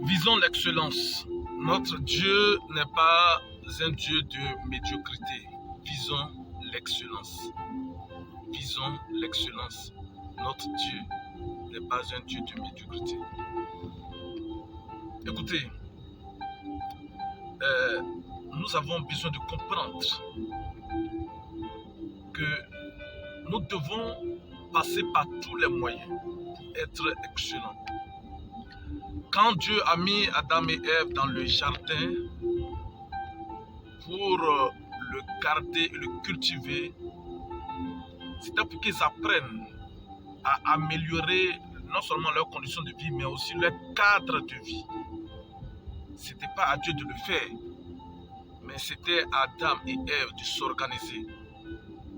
Visons l'excellence. Notre Dieu n'est pas un Dieu de médiocrité. Visons l'excellence. Visons l'excellence. Notre Dieu n'est pas un Dieu de médiocrité. Écoutez, nous avons besoin de comprendre que nous devons passer par tous les moyens pour être excellents. Quand Dieu a mis Adam et Ève dans le jardin pour le garder et le cultiver, c'était pour qu'ils apprennent à améliorer non seulement leurs conditions de vie, mais aussi leur cadre de vie. Ce n'était pas à Dieu de le faire, mais c'était à Adam et Ève de s'organiser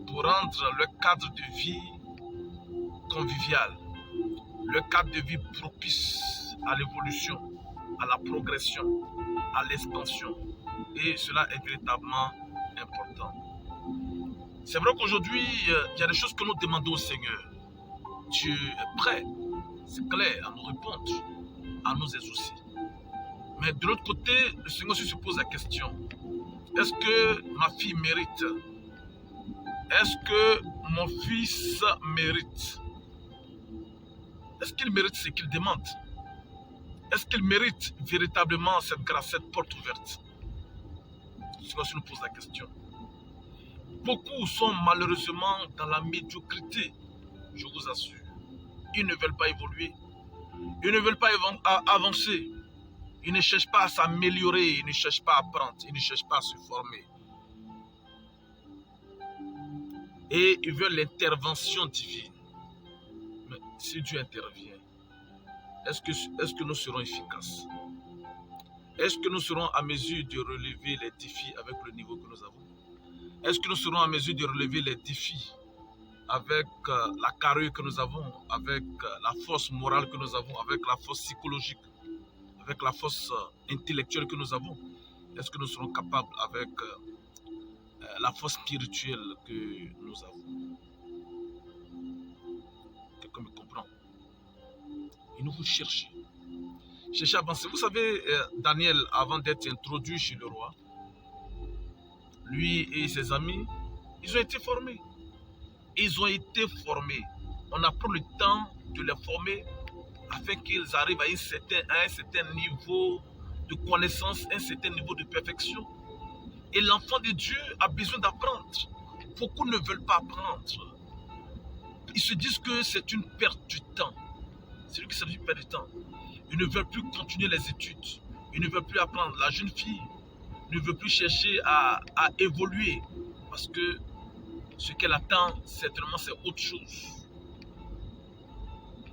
pour rendre leur cadre de vie convivial, leur cadre de vie propice à l'évolution, à la progression, à l'expansion. Et cela est véritablement important. C'est vrai qu'aujourd'hui, il y a des choses que nous demandons au Seigneur. Dieu est prêt, c'est clair, à nous répondre, à nous exaucer. Mais de l'autre côté, le Seigneur se pose la question. Est-ce que ma fille mérite? Est-ce que mon fils mérite? Est-ce qu'il mérite ce qu'il demande? Est-ce qu'il mérite véritablement cette grâce, cette porte ouverte? Le Seigneur se nous pose la question. Beaucoup sont malheureusement dans la médiocrité, je vous assure. Ils ne veulent pas évoluer. Ils ne veulent pas avancer. Ils ne cherchent pas à s'améliorer. Ils ne cherchent pas à apprendre. Ils ne cherchent pas à se former. Et ils veulent l'intervention divine. Mais si Dieu intervient, est-ce que nous serons efficaces? Est-ce que nous serons à mesure de relever les défis avec le niveau que nous avons? Est-ce que nous serons à mesure de relever les défis avec la carrure que nous avons, avec la force morale que nous avons, avec la force psychologique, avec la force intellectuelle que nous avons? Est-ce que nous serons capables avec la force spirituelle que nous avons? Quelqu'un me comprend? Et nous vous cherchez. Cherchez à avancer. Vous savez, Daniel, avant d'être introduit chez le roi, lui et ses amis, ils ont été formés. Ils ont été formés. On a pris le temps de les former afin qu'ils arrivent à un certain niveau de connaissance, un certain niveau de perfection. Et l'enfant de Dieu a besoin d'apprendre. Beaucoup ne veulent pas apprendre. Ils se disent que c'est une perte du temps. C'est lui qui s'agit de perdre du temps. Ils ne veulent plus continuer les études. Ils ne veulent plus apprendre. La jeune fille ne veut plus chercher à évoluer. Parce que ce qu'elle attend, certainement, c'est autre chose.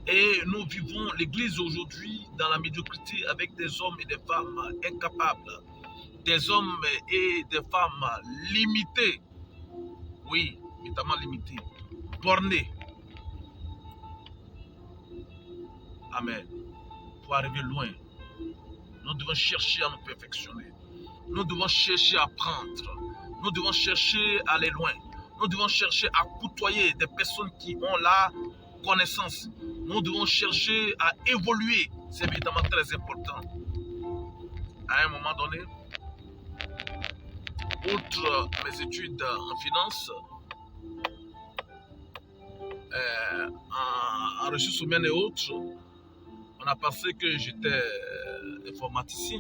Et nous vivons l'Église aujourd'hui dans la médiocrité avec des hommes et des femmes incapables. Des hommes et des femmes limités. Oui, notamment limités. Bornés. Amen. Pour arriver loin, nous devons chercher à nous perfectionner. Nous devons chercher à apprendre. Nous devons chercher à aller loin. Nous devons chercher à côtoyer des personnes qui ont la connaissance. Nous devons chercher à évoluer. C'est évidemment très important. À un moment donné, outre mes études en finance, en ressources humaines et autres, on a pensé que j'étais informaticien.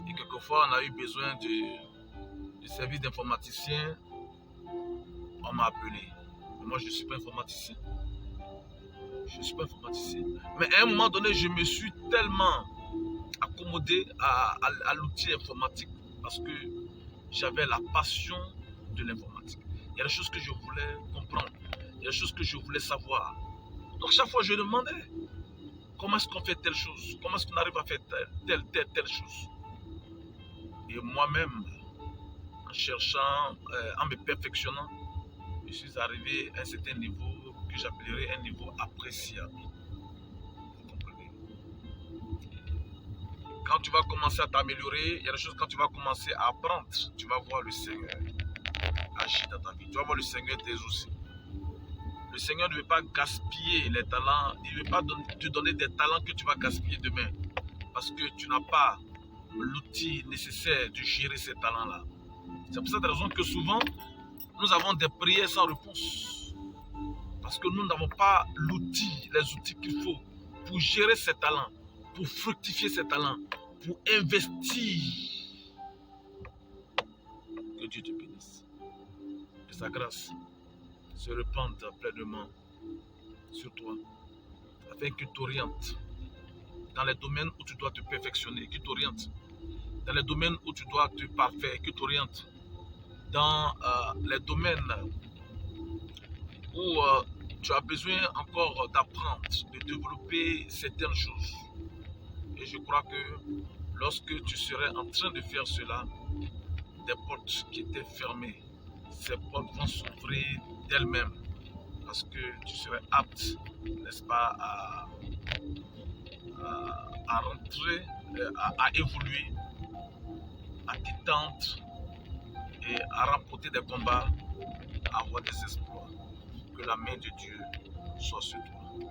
Et quelquefois, on a eu besoin du service d'informaticien. On m'a appelé. Mais moi, je ne suis pas informaticien. Je ne suis pas informaticien. Mais à un moment donné, je me suis tellement accommodé à l'outil informatique parce que j'avais la passion de l'informatique. Il y a des choses que je voulais comprendre. Il y a des choses que je voulais savoir. Donc chaque fois, je demandais comment est-ce qu'on fait telle chose, comment est-ce qu'on arrive à faire telle chose. Et moi-même, en cherchant, en me perfectionnant, je suis arrivé à un certain niveau que j'appellerais un niveau appréciable. Vous comprenez? Quand tu vas commencer à t'améliorer, il y a des choses quand tu vas commencer à apprendre, tu vas voir le Seigneur agir dans ta vie. Tu vas voir le Seigneur t'exaucer. Le Seigneur ne veut pas gaspiller les talents. Il ne veut pas te donner des talents que tu vas gaspiller demain. Parce que tu n'as pas l'outil nécessaire de gérer ces talents-là. C'est pour cette raison que souvent, nous avons des prières sans réponse. Parce que nous n'avons pas l'outil, les outils qu'il faut pour gérer ces talents, pour fructifier ces talents, pour investir. Que Dieu te bénisse. Que sa grâce se répande pleinement sur toi, afin qu'il t'oriente dans les domaines où tu dois te perfectionner, qu'il t'oriente dans les domaines où tu dois te parfaire, qu'il t'oriente dans les domaines où tu as besoin encore d'apprendre, de développer certaines choses. Et je crois que lorsque tu serais en train de faire cela, des portes qui étaient fermées, ces portes vont s'ouvrir d'elles-mêmes parce que tu serais apte, n'est-ce pas, à rentrer, à évoluer, à t'étendre et à remporter des combats, à avoir des espoirs. Que la main de Dieu soit sur toi.